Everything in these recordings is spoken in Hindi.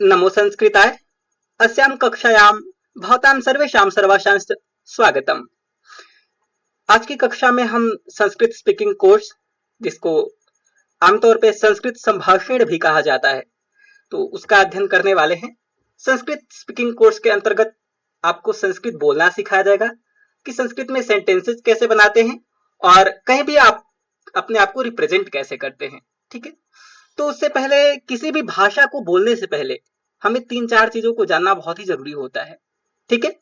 नमो संस्कृताय। अस्यां कक्षायां भवतां सर्वेषां सर्वासां स्वागतम्। आज की कक्षा में हम संस्कृत स्पीकिंग कोर्स, जिसको आमतौर पे संस्कृत संभाषण भी कहा जाता है, तो उसका अध्ययन करने वाले हैं। संस्कृत स्पीकिंग कोर्स के अंतर्गत आपको संस्कृत बोलना सिखाया जाएगा कि संस्कृत में सेंटेंसेस कैसे बनाते हैं और कहीं भी आप अपने आप को रिप्रेजेंट कैसे करते हैं। ठीक है, तो उससे पहले किसी भी भाषा को बोलने से पहले हमें 3-4 चीजों को जानना बहुत ही जरूरी होता है। ठीक है,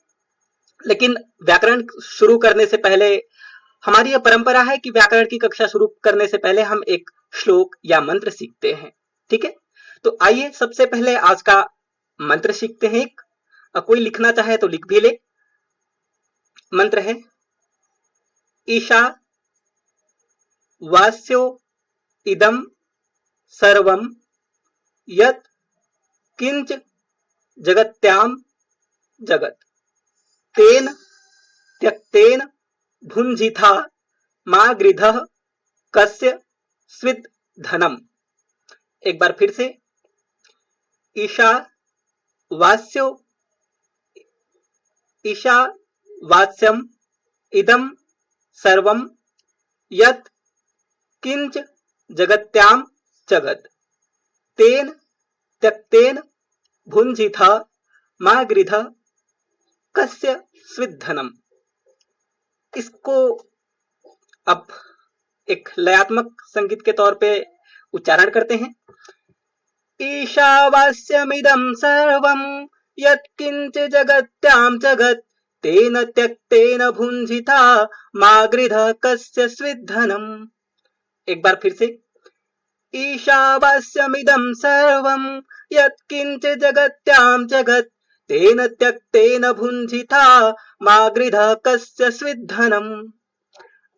लेकिन व्याकरण शुरू करने से पहले हमारी यह परंपरा है कि व्याकरण की कक्षा शुरू करने से पहले हम एक श्लोक या मंत्र सीखते हैं। ठीक है, तो आइए सबसे पहले आज का मंत्र सीखते हैं। कोई लिखना चाहे तो लिख भी ले। मंत्र है ईशा वास्यो इदम सर्वम यत् किंच जगत्याम जगत तेन त्यक्तेन भुंजिथा मा गृधः कस्य स्विद् धनम। एक बार फिर से, ईशा वास्यम इदम सर्वम यत् किंच जगत्याम जगत तेन त्यक्तेन भुंजिथा मा गृधः कस्य स्विद् धनम। इसको अब एक लयात्मक संगीत के तौर पे उच्चारण करते हैं। ईशावास्यमिदं सर्वं यत्किंच जगत्यां जगत् तेन त्यक्तेन भुंजिथा मा गृधः कस्य स्विद् धनम। एक बार फिर से, ईशावास्यमिदं सर्वं यत्किंच जगत्यां जगत् तेन त्यक्तेन भुंजिथा मा गृधः कस्य स्विद् धनम।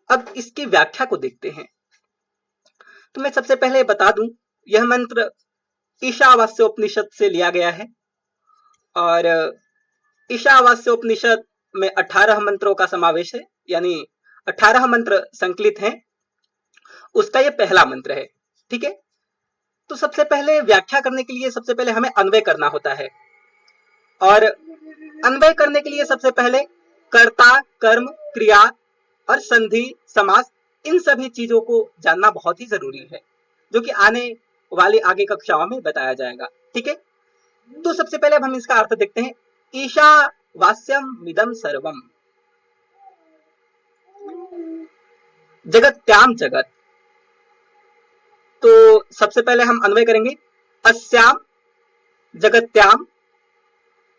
अब इसकी व्याख्या को देखते हैं। तो मैं सबसे पहले बता दूं, यह मंत्र ईशावास्योपनिषद से लिया गया है और ईशावास्योपनिषद में 18 मंत्रों का समावेश है, यानी 18 मंत्र संकलित हैं। उसका यह पहला मंत्र है। ठीक है, तो सबसे पहले व्याख्या करने के लिए सबसे पहले हमें अन्वय करना होता है, और अन्वय करने के लिए सबसे पहले कर्ता, कर्म, क्रिया और संधि, समास, इन सभी चीजों को जानना बहुत ही जरूरी है, जो कि आने वाली आगे कक्षाओं में बताया जाएगा। ठीक है, तो सबसे पहले अब हम इसका अर्थ देखते हैं। ईशा वास्यम मिदम सर्वम, जगत्याम जगत। तो सबसे पहले हम अन्वय करेंगे। अस्याम जगत्याम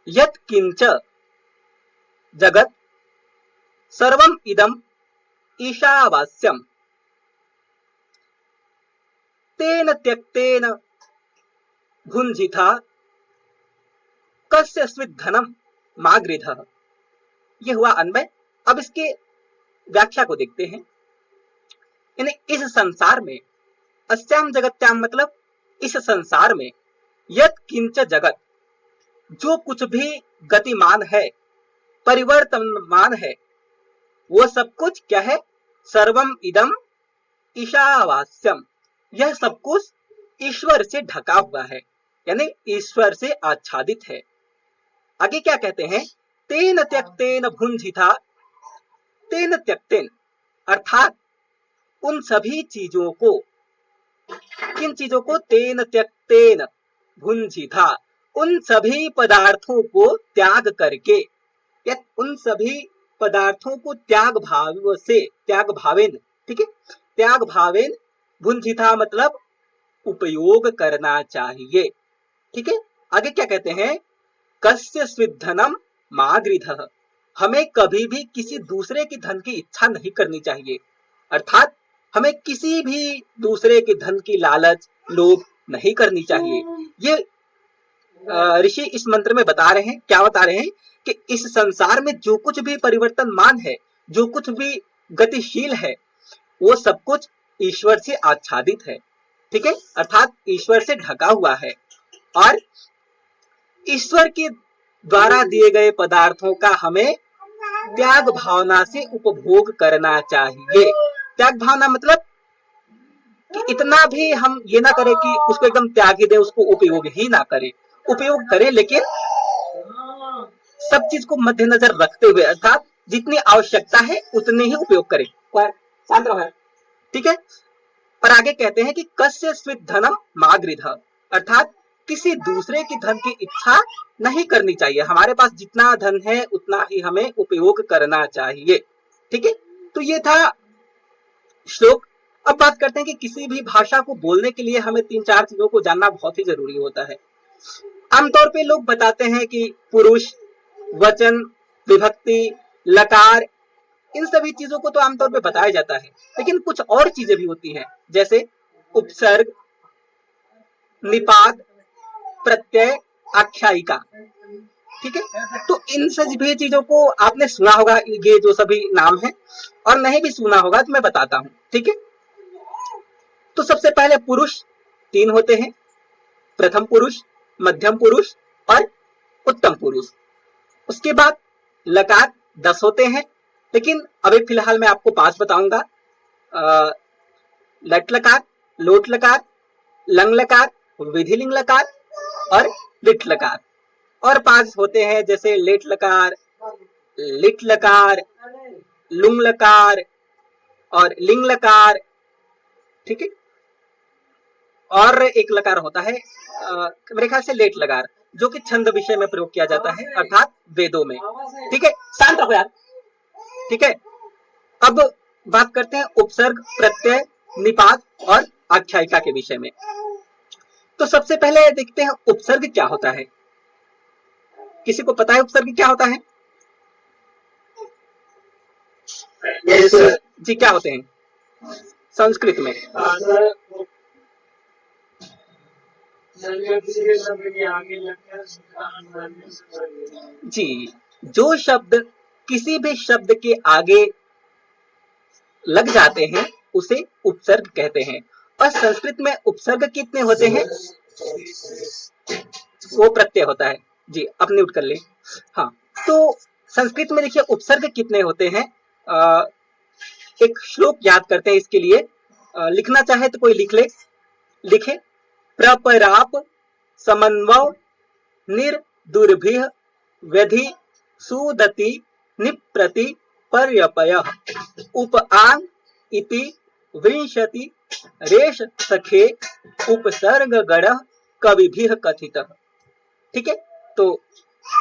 यत् किंच जगत सर्वम इदम ईशावास्यम तेन त्यक्तेन भुंजिथा कस्य स्विद् धनम मा गृधः। यह हुआ अन्वय। अब इसके व्याख्या को देखते हैं। यानी इस संसार में, अस्याम जगत्याम मतलब इस संसार में, यत् किंच जगत, जो कुछ भी गतिमान है, परिवर्तनमान है, वो सब कुछ क्या है? सर्वम इदम ईशावास्यम, यह सब कुछ ईश्वर से ढका हुआ है, यानी ईश्वर से आच्छादित है। आगे क्या कहते हैं? तेन त्यक्तेन भुंजिथा, तेन त्यक्तेन अर्थात उन सभी चीजों को, किन चीजों को? तेन त्यक्तेन भुंजिथा, उन सभी पदार्थों को त्याग करके, या उन सभी पदार्थों को त्याग भाव से, त्याग भावेन, ठीक है, त्याग भावेन भुंजिथा मतलब उपयोग करना चाहिए। ठीक है, आगे क्या कहते हैं? कस्य स्विद् धनम मा गृधः, हमें कभी भी किसी दूसरे के धन की इच्छा नहीं करनी चाहिए। अर्थात हमें किसी भी दूसरे के धन की लालच, लोभ नहीं करनी चाहिए। ये ऋषि इस मंत्र में बता रहे हैं। क्या बता रहे हैं? कि इस संसार में जो कुछ भी परिवर्तनमान है, जो कुछ भी गतिशील है, वो सब कुछ ईश्वर से आच्छादित है। ठीक है, अर्थात ईश्वर से ढका हुआ है, और ईश्वर के द्वारा दिए गए पदार्थों का हमें त्याग भावना से उपभोग करना चाहिए। त्याग भावना मतलब कि इतना भी हम ये ना करें कि उसको एकदम त्याग ही दे, उसको उपयोग ही ना करें। उपयोग करें, लेकिन सब चीज को मद्देनजर रखते हुए, अर्थात जितनी आवश्यकता है उतने ही उपयोग करें। शांत रहो, ठीक है। और आगे कहते हैं कि कस्य स्वित धनम मा गृध, अर्थात किसी दूसरे की धन की इच्छा नहीं करनी चाहिए। हमारे पास जितना धन है उतना ही हमें उपयोग करना चाहिए, ठीक है। तो ये था श्लोक। अब बात करते हैं कि किसी भी भाषा को बोलने के लिए हमें 3-4 चीजों को जानना बहुत ही जरूरी होता है। आमतौर पे लोग बताते हैं कि पुरुष, वचन, विभक्ति, लकार, इन सभी चीजों को तो आमतौर पे बताया जाता है, लेकिन कुछ और चीजें भी होती हैं, जैसे उपसर्ग, निपात, प्रत्यय, आख्यायिका, ठीक है। तो इन सभी चीजों को आपने सुना होगा, ये जो सभी नाम है, और नहीं भी सुना होगा तो मैं बताता हूं, ठीक है। तो सबसे पहले पुरुष 3 होते हैं, प्रथम पुरुष, मध्यम पुरुष और उत्तम पुरुष। उसके बाद लकार 10 होते हैं, लेकिन अभी फिलहाल मैं आपको 5 बताऊंगा। लट लकार, लोट लकार, लंग लकार, विधिलिंग लकार और लिट लकार। और 5 होते हैं जैसे लेट लकार, लिट लकार, लुंग लकार और लिंग लकार, ठीक है। और एक लकार होता है मेरे ख्याल से लेट लकार, जो कि छंद विषय में प्रयोग किया जाता है, अर्थात वेदों में, ठीक है। शांत रहो यार, ठीक है। अब बात करते हैं उपसर्ग, प्रत्यय, निपात और आख्यायिका के विषय में। तो सबसे पहले देखते हैं उपसर्ग क्या होता है। किसी को पता है उपसर्ग क्या होता है? yes, जी, क्या होते हैं संस्कृत में? जी, जो शब्द किसी भी शब्द के आगे लग जाते हैं उसे उपसर्ग कहते हैं। और संस्कृत में उपसर्ग कितने होते हैं? वो प्रत्यय होता है। जी, अब म्यूट कर ले। हाँ, तो संस्कृत में देखिए उपसर्ग कितने होते हैं। एक श्लोक याद करते हैं इसके लिए। लिखना चाहे तो कोई लिख ले, लिखे। प्रपराप समन्वय निर्दुर्भिः व्यधि सुदति निप्रति पर्यपय उपआंग इति विंशति रेश सखे उपसर्ग गण कविभिः कथितः, ठीक है। तो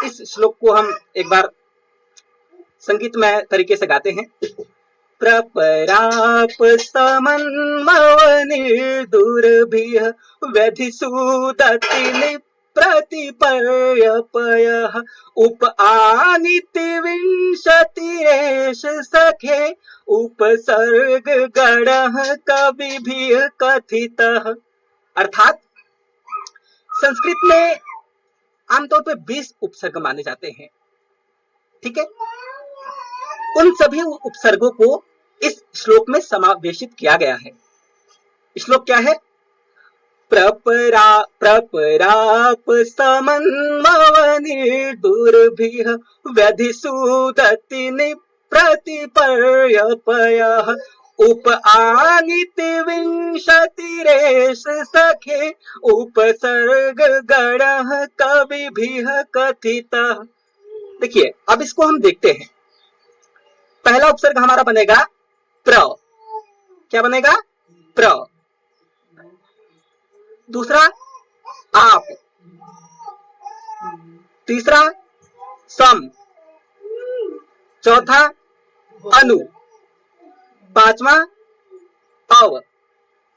इस श्लोक को हम एक बार संगीतमय तरीके से गाते हैं। प्रपराप समन्वय निर्दुर्भिः व्यधि सुदति निप्रतिपर्यपयः उपआनिति विंशतिरेष सखे उपसर्ग गणः कविभिः कथितः। अर्थात संस्कृत में आमतौर पर 20 उपसर्ग माने जाते हैं, ठीक है। उन सभी उपसर्गों को इस श्लोक में समावेशित किया गया है। श्लोक क्या है? प्रपराप समन्वय निर्दुर्भिः व्यधि सुदति निप्रतिपर्यपयः उपआनिति विंशतिरेष सखे उपसर्ग गणः कविभिः कथितः। देखिए, अब इसको हम देखते हैं। पहला उपसर्ग हमारा बनेगा प्र। क्या बनेगा? प्र। दूसरा आप, तीसरा सम, चौथा अनु, पांचवा अव,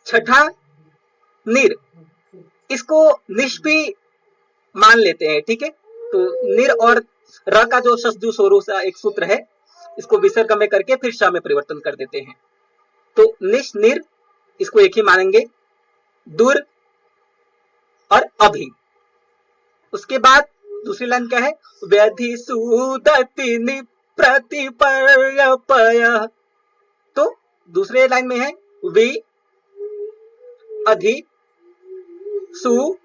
छठा निर। इसको निश भी मान लेते हैं, ठीक है। तो निर और र का जो शस्जु स्वरू सा एक सूत्र है, इसको विसर्ग में करके फिर श में परिवर्तन कर देते हैं। तो निश निर इसको एक ही मानेंगे, दुर और अभि। उसके बाद दूसरी लाइन क्या है? व्यधि सुदति निप्रतिपर्यपयः। तो दूसरे लाइन में है वि अधि सु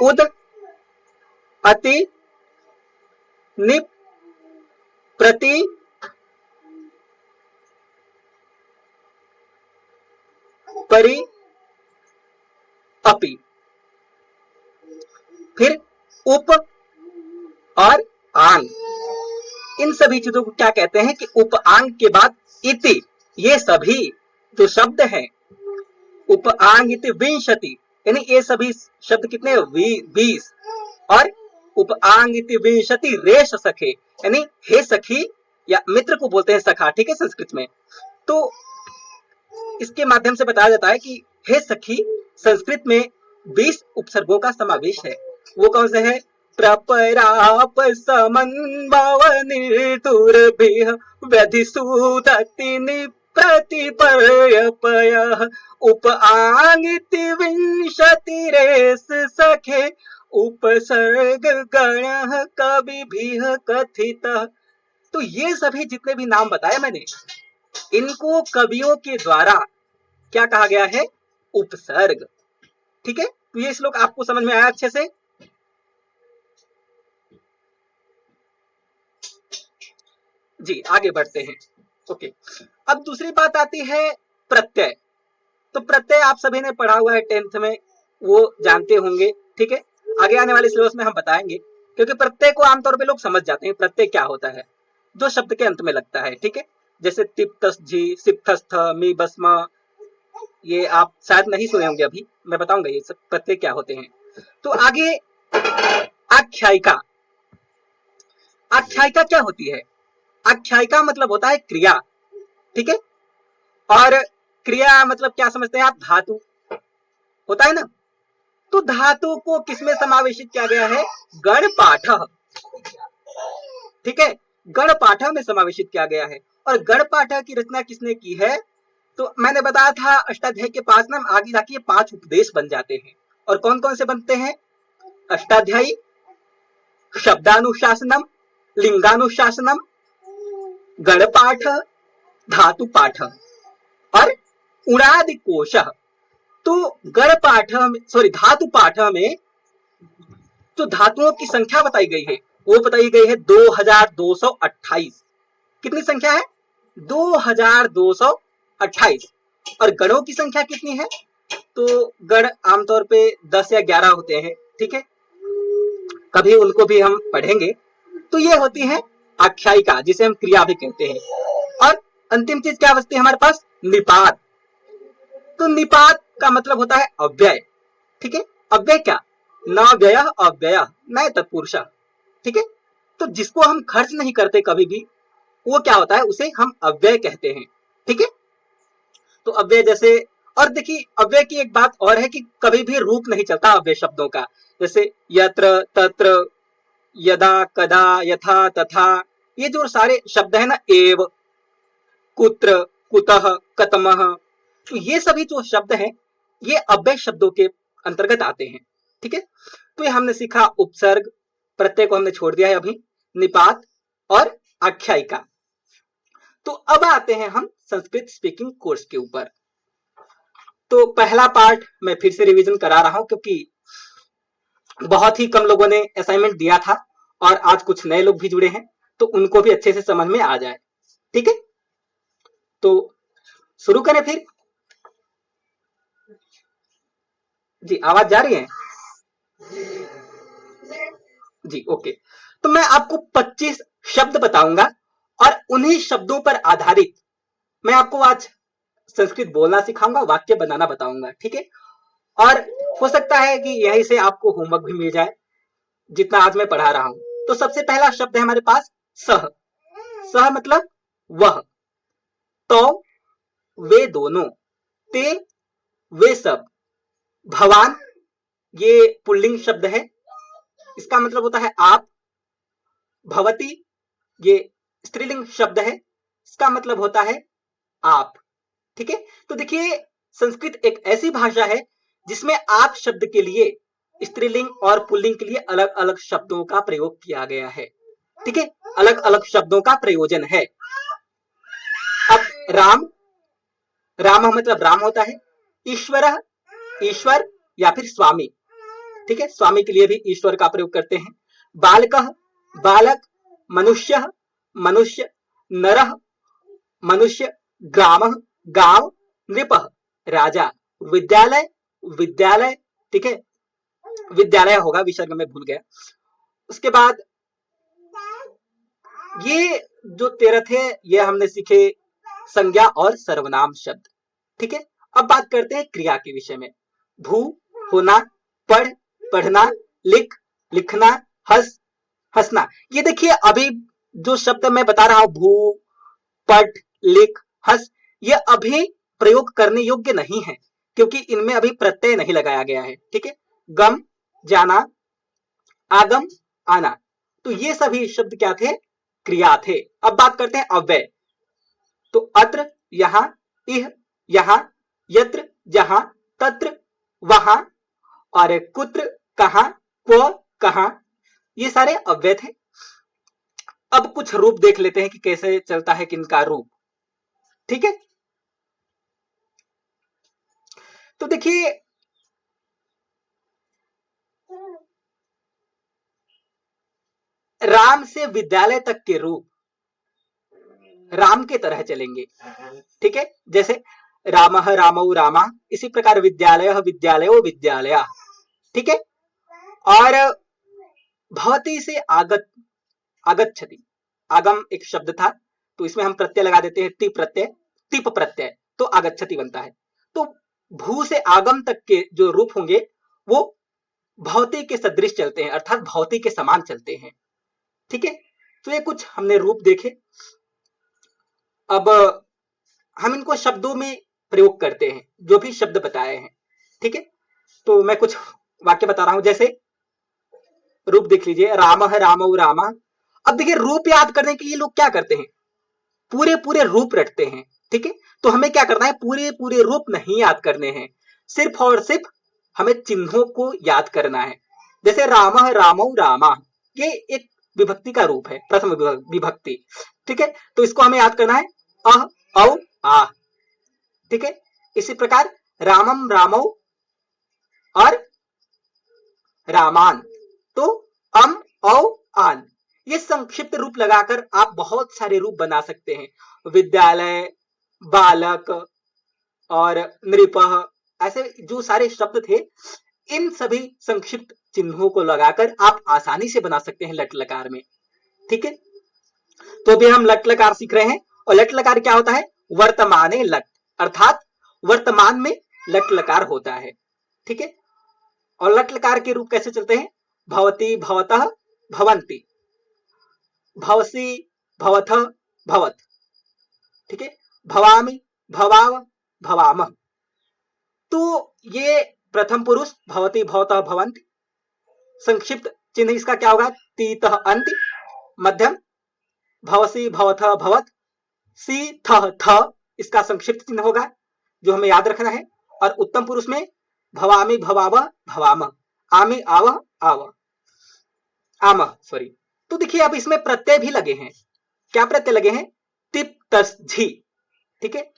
उद अति निप प्रति परि अपि। फिर उप और आंग, इन सभी चीजों को क्या कहते हैं कि उप आंग के बाद इति, ये सभी जो शब्द हैं उप आंग इति विंशति, यानी ये सभी शब्द कितने 20 और उप आंग इति विंशति रेश सखे, यानी हे सखी या मित्र को बोलते हैं सखा, ठीक है संस्कृत में। तो इसके माध्यम से बताया जाता है कि हे सखी संस्कृत में 20 उपसर्गों का समावेश है। वो कौन से है? प्रपराप समन्भवनिर्तुरभिः व्यधिसूदति निप्रतिपर्यपयः उप आंगिति विंशतिरेस सखे उपसर्ग गणः कविभिः कथितः। तो ये सभी जितने भी नाम बताए मैंने, इनको कवियों के द्वारा क्या कहा गया है? उपसर्ग। ठीक है, तो ये श्लोक आपको समझ में आया अच्छे से? जी आगे बढ़ते हैं। ओके, अब दूसरी बात आती है प्रत्यय। तो प्रत्यय आप सभी ने पढ़ा हुआ है 10th में, वो जानते होंगे। ठीक है, आगे आने वाले सिलेबस में हम बताएंगे, क्योंकि प्रत्यय को आमतौर पे लोग समझ जाते हैं प्रत्यय क्या होता है, जो शब्द के अंत में लगता है। ठीक है, जैसे तिप्तस्थि, सिप्तस्थ, मी बस्म, ये आप शायद नहीं सुने होंगे, अभी मैं बताऊंगा ये सब प्रत्यय क्या होते हैं। तो आगे आख्यायिका। आख्यायिका क्या होती है? आख्यायिका मतलब होता है क्रिया। ठीक है, और क्रिया मतलब क्या समझते हैं आप? धातु होता है ना। तो धातु को किसमें समावेशित किया गया है? गण पाठ। ठीक है, गण पाठ में समावेशित किया गया है। और गण पाठ की रचना किसने की है? तो मैंने बताया था अष्टाध्यायी के पास ना आगे जाके 5 उपदेश बन जाते हैं। और कौन कौन से बनते हैं? अष्टाध्यायी, शब्दानुशासनम, लिंगानुशासनम, गण पाठ, धातु पाठ और उणादि कोश। तो गण पाठ सॉरी धातु पाठ में जो धातुओं की संख्या बताई गई है वो बताई गई है 2228। कितनी संख्या है? 2228। और गणों की संख्या कितनी है? तो गण आमतौर पे 10 या 11 होते हैं। ठीक है, कभी उनको भी हम पढ़ेंगे। तो ये होती है आख्यायिका, जिसे हम क्रिया भी कहते हैं। और अंतिम चीज क्या बचती है हमारे पास? निपात। तो निपात का मतलब होता है अव्यय। ठीक है, अव्यय क्या? न व्यय अव्यय न तत्पुरुष। ठीक है, तो जिसको हम खर्च नहीं करते कभी भी, वो क्या होता है? उसे हम अव्यय कहते हैं। ठीक है, तो अव्यय जैसे, और देखिए अव्यय की एक बात और है कि कभी भी रूप नहीं चलता अव्यय शब्दों का। जैसे यत्र, तत्र, यदा, कदा, यथा, तथा, ये जो सारे शब्द है ना, एव, कुत्र, कुतः, कतमः, तो ये सभी जो शब्द हैं ये अव्यय शब्दों के अंतर्गत आते हैं। ठीक है, तो ये हमने सीखा उपसर्ग, प्रत्यय को हमने छोड़ दिया है अभी, निपात और आख्यायिका। तो अब आते हैं हम संस्कृत स्पीकिंग कोर्स के ऊपर। तो पहला पार्ट मैं फिर से रिवीजन करा रहा हूं, क्योंकि बहुत ही कम लोगों ने असाइनमेंट दिया था और आज कुछ नए लोग भी जुड़े हैं, तो उनको भी अच्छे से समझ में आ जाए। ठीक है, तो शुरू करें फिर। जी आवाज जा रही है? जी ओके। तो मैं आपको 25 शब्द बताऊंगा और उन्हीं शब्दों पर आधारित मैं आपको आज संस्कृत बोलना सिखाऊंगा, वाक्य बनाना बताऊंगा। ठीक है, और हो सकता है कि यहीं से आपको होमवर्क भी मिल जाए जितना आज मैं पढ़ा रहा हूं। तो सबसे पहला शब्द है हमारे पास सह। सह मतलब वह, तो वे दोनों, ते वे सब, भवान ये पुल्लिंग शब्द है, इसका मतलब होता है आप। भवती ये स्त्रीलिंग शब्द है, इसका मतलब होता है आप। ठीक है, तो देखिए संस्कृत एक ऐसी भाषा है जिसमें आप शब्द के लिए स्त्रीलिंग और पुल्लिंग के लिए अलग अलग शब्दों का प्रयोग किया गया है। ठीक है, अलग अलग शब्दों का प्रयोजन है। अब राम, राम मतलब राम होता है। ईश्वर, ईश्वर या फिर स्वामी। ठीक है, स्वामी के लिए भी ईश्वर का प्रयोग करते हैं। बालकः बालक, मनुष्य मनुष्य, नरः मनुष्य, ग्रामः गांव, नृपः राजा, विद्यालय विद्यालय, ठीक है, विद्यालय होगा, विसर्ग में भूल गया। उसके बाद ये जो 13 थे ये हमने सीखे संज्ञा और सर्वनाम शब्द। ठीक है, अब बात करते हैं क्रिया के विषय में। भू होना, पढ़ पढ़ना, लिख लिखना, हंस हंसना। ये देखिए अभी जो शब्द मैं बता रहा हूं भू, पढ़, लिख, हंस, ये अभी प्रयोग करने योग्य नहीं है क्योंकि इनमें अभी प्रत्यय नहीं लगाया गया है। ठीक है, गम जाना, आगम आना, तो ये सभी शब्द क्या थे, क्रिया थे। अब बात करते हैं अव्यय। तो अत्र यहां, इह यहां, यत्र जहां, तत्र वहां, और कुत्र कहां, क्व कहां, ये सारे अव्यय थे। अब कुछ रूप देख लेते हैं कि कैसे चलता है किनका रूप। ठीक है, तो देखिए राम से विद्यालय तक के रूप राम के तरह चलेंगे। ठीक है, जैसे रामः रामौ रामा, इसी प्रकार विद्यालयः विद्यालयो विद्यालया। ठीक है, और भवती से आगत, आगच्छति, आगम एक शब्द था तो इसमें हम प्रत्यय लगा देते हैं तिप प्रत्यय, तिप प्रत्यय, तो आगच्छति बनता है। तो भू से आगम तक के जो रूप होंगे वो भवती के सदृश चलते हैं, अर्थात भवती के समान चलते हैं। ठीक है, तो ये कुछ हमने रूप देखे। अब हम इनको शब्दों में प्रयोग करते हैं, जो भी शब्द बताए हैं। ठीक है, तो मैं कुछ वाक्य बता रहा हूं, जैसे रूप देख लीजिए, रामः रामौ रामा। अब देखिए रूप याद करने के लिए लोग क्या करते हैं, पूरे पूरे रूप रटते हैं। ठीक है, तो हमें क्या करना है, पूरे पूरे रूप नहीं याद करने हैं, सिर्फ और सिर्फ हमें चिन्हों को याद करना है। जैसे रामः रामौ रामा, ये एक विभक्ति का रूप है, प्रथम विभक्ति। ठीक है, तो इसको हमें याद करना है अह औ आ। ठीक है, इसी प्रकार रामम रामौ और रामान, तो अम औ आन, ये संक्षिप्त रूप लगाकर आप बहुत सारे रूप बना सकते हैं। विद्यालय, बालक और नृपः, ऐसे जो सारे शब्द थे इन सभी संक्षिप्त चिन्हों को लगाकर आप आसानी से बना सकते हैं लट लकार में। ठीक है, तो अभी हम लट लकार सीख रहे हैं, और लट लकार क्या होता है, वर्तमाने लट, अर्थात वर्तमान में लट लकार होता है। ठीक है, और लट लकार के रूप कैसे चलते हैं, भवती भवतः भवंती, भवसी भवथ भवत। ठीक है, भवामि भवाव भवामः, तो ये प्रथम पुरुष भवती भवतः भवंती, संक्षिप्त चिन्ह इसका क्या होगा, तीतः अंति, मध्यम भवसी भवथ भवत, सी थ थ, इसका संक्षिप्त चिन्ह होगा जो हमें याद रखना है, और उत्तम पुरुष में भवामि भवाव भवाम, आमि आव आव आम, सॉरी। तो देखिए अब इसमें प्रत्यय भी लगे हैं, क्या प्रत्यय लगे हैं, तिप तस झी। ठीक है,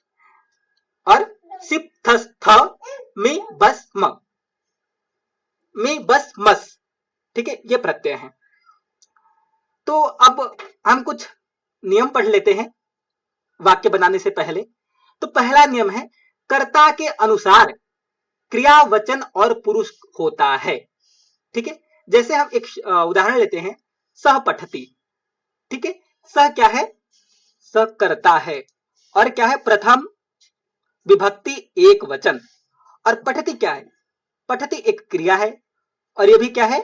और सिप थस थ, मी बस म, मी बस मस। ठीक है, ये प्रत्यय हैं। तो अब हम कुछ नियम पढ़ लेते हैं वाक्य बनाने से पहले। तो पहला नियम है, कर्ता के अनुसार क्रिया वचन और पुरुष होता है। ठीक है, जैसे हम एक उदाहरण लेते हैं, सह पठती। ठीक है, सह क्या है, सह कर्ता है, और क्या है, प्रथम विभक्ति एक वचन, और पठती क्या है, पठती एक क्रिया है, और ये भी क्या है,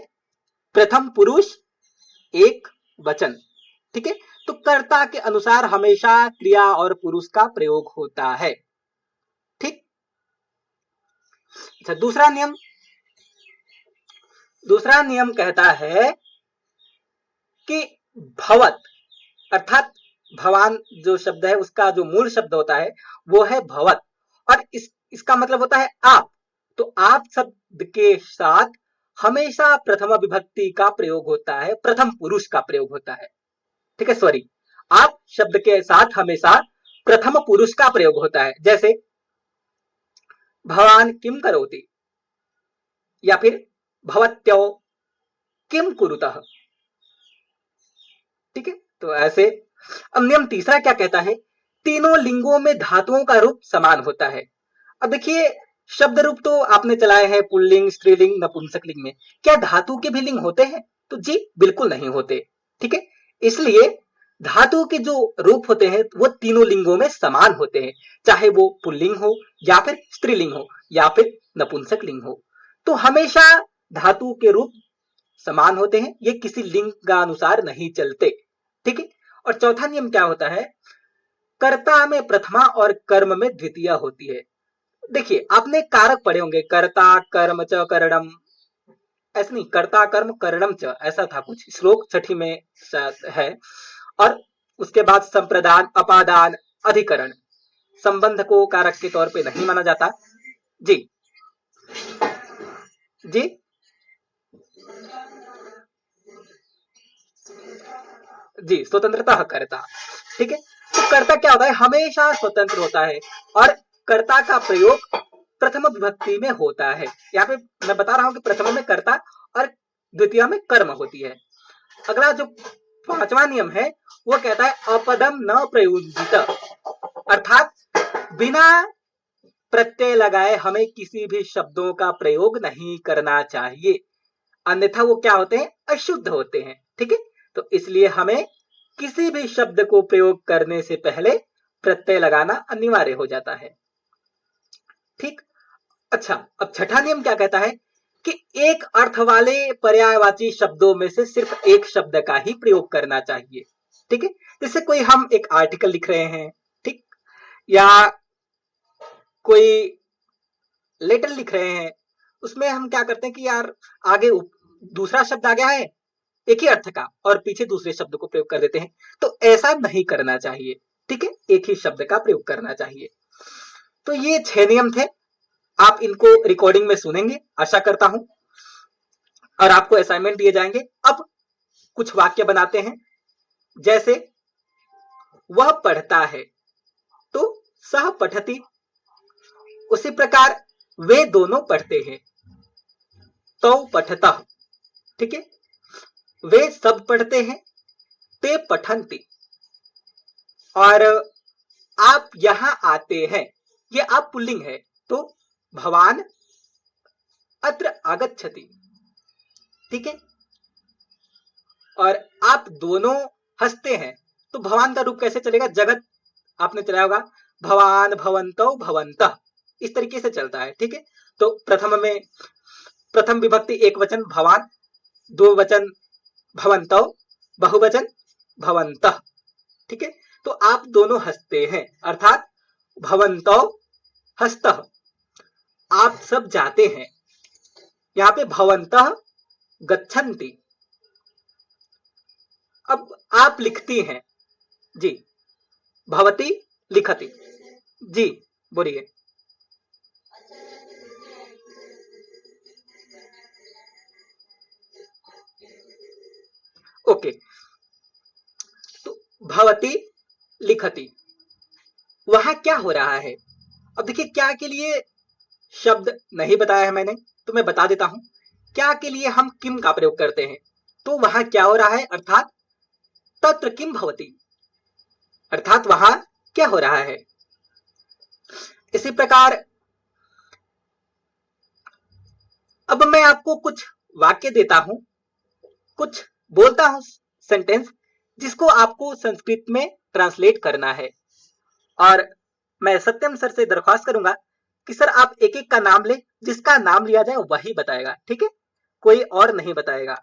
प्रथम पुरुष एक वचन। ठीक है, तो कर्ता के अनुसार हमेशा क्रिया और पुरुष का प्रयोग होता है। ठीक, अच्छा दूसरा नियम कहता है कि भवत, अर्थात भवान जो शब्द है उसका जो मूल शब्द होता है वो है भवत, और इसका मतलब होता है आप। तो आप शब्द के साथ हमेशा प्रथम विभक्ति का प्रयोग होता है, प्रथम पुरुष का प्रयोग होता है। ठीक है, सॉरी, आप शब्द के साथ हमेशा प्रथम पुरुष का प्रयोग होता है, जैसे भवान किम करोति, या फिर भवत्यो किम कुरुतः। ठीक है, तो ऐसे। अब नियम तीसरा क्या कहता है, तीनों लिंगों में धातुओं का रूप समान होता है। अब देखिए शब्द रूप तो आपने चलाए हैं पुल्लिंग, स्त्रीलिंग, नपुंसकलिंग में। क्या धातु के भी लिंग होते हैं? तो जी बिल्कुल नहीं होते। ठीक है, इसलिए धातु के जो रूप होते हैं वो तीनों लिंगों में समान होते हैं, चाहे वो पुल्लिंग हो या फिर स्त्रीलिंग हो या फिर नपुंसकलिंग हो। तो हमेशा धातु के रूप समान होते हैं, ये किसी लिंग का अनुसार नहीं चलते। ठीक है, और चौथा नियम क्या होता है? कर्ता में प्रथमा और कर्म में द्वितीय होती है। देखिए आपने कारक पढ़े होंगे, कर्ता कर्म च करणम, ऐसा नहीं, कर्ता कर्म करणम च, ऐसा था कुछ श्लोक 6 में है। और उसके बाद संप्रदान, अपादान, अधिकरण, संबंध को कारक के तौर पे नहीं माना जाता। जी जी जी, स्वतंत्रता कर्ता। ठीक है, तो कर्ता क्या होता है? हमेशा स्वतंत्र होता है, और कर्ता का प्रयोग प्रथम विभक्ति में होता है। यहाँ पे मैं बता रहा हूं कि प्रथम में कर्ता और द्वितीय में कर्म होती है। अगला जो 5वां नियम है वो कहता है अपदम न प्रयुज्यत, अर्थात बिना प्रत्यय लगाए हमें किसी भी शब्दों का प्रयोग नहीं करना चाहिए, अन्यथा वो क्या होते हैं? अशुद्ध होते हैं। ठीक है, तो इसलिए हमें किसी भी शब्द को प्रयोग करने से पहले प्रत्यय लगाना अनिवार्य हो जाता है। ठीक, अच्छा, अब छठा नियम क्या कहता है कि एक अर्थ वाले पर्यायवाची शब्दों में से सिर्फ एक शब्द का ही प्रयोग करना चाहिए। ठीक है, जैसे कोई हम एक आर्टिकल लिख रहे हैं, ठीक, या कोई लेटर लिख रहे हैं, उसमें हम क्या करते हैं कि यार आगे दूसरा शब्द आ गया है एक ही अर्थ का और पीछे दूसरे शब्द को प्रयोग कर देते हैं, तो ऐसा नहीं करना चाहिए। ठीक है, एक ही शब्द का प्रयोग करना चाहिए। तो ये 6 नियम थे, आप इनको रिकॉर्डिंग में सुनेंगे आशा करता हूं, और आपको असाइनमेंट दिए जाएंगे। अब कुछ वाक्य बनाते हैं, जैसे वह पढ़ता है तो सह पठती, उसी प्रकार वे दोनों पढ़ते हैं तो पठता। ठीक है, वे सब पढ़ते हैं ते पठंती, और आप यहां आते हैं, ये आप पुल्लिंग है तो भवान अत्र आगच्छति। ठीक है, और आप दोनों हंसते हैं तो भवान का रूप कैसे चलेगा? जगत आपने चलाया होगा, भवान भवंतो भवंतः, इस तरीके से चलता है। ठीक है, तो प्रथम में प्रथम विभक्ति एक वचन भवान, दो वचन भवंतो, बहुवचन भवंतः। ठीक है, तो आप दोनों हंसते हैं, अर्थात भवंतो हस्तः, आप सब जाते हैं। यहाँ पे भवंतः गच्छन्ति, अब आप लिखती हैं। जी, भवती लिखती। जी बोलिए। ओके, तो भवती लिखती, वहां क्या हो रहा है? अब देखिए, क्या के लिए शब्द नहीं बताया है मैंने, तो मैं बता देता हूं। क्या के लिए हम किम का प्रयोग करते हैं, तो वहां क्या हो रहा है? अर्थात तत्र किम भवती, अर्थात वहां क्या हो रहा है। इसी प्रकार अब मैं आपको कुछ वाक्य देता हूं, कुछ बोलता हूं सेंटेंस, जिसको आपको संस्कृत में ट्रांसलेट करना है, और मैं सत्यम सर से दरख्वास्त करूंगा कि सर आप एक एक का नाम ले, जिसका नाम लिया जाए वही बताएगा। ठीक है, कोई और नहीं बताएगा।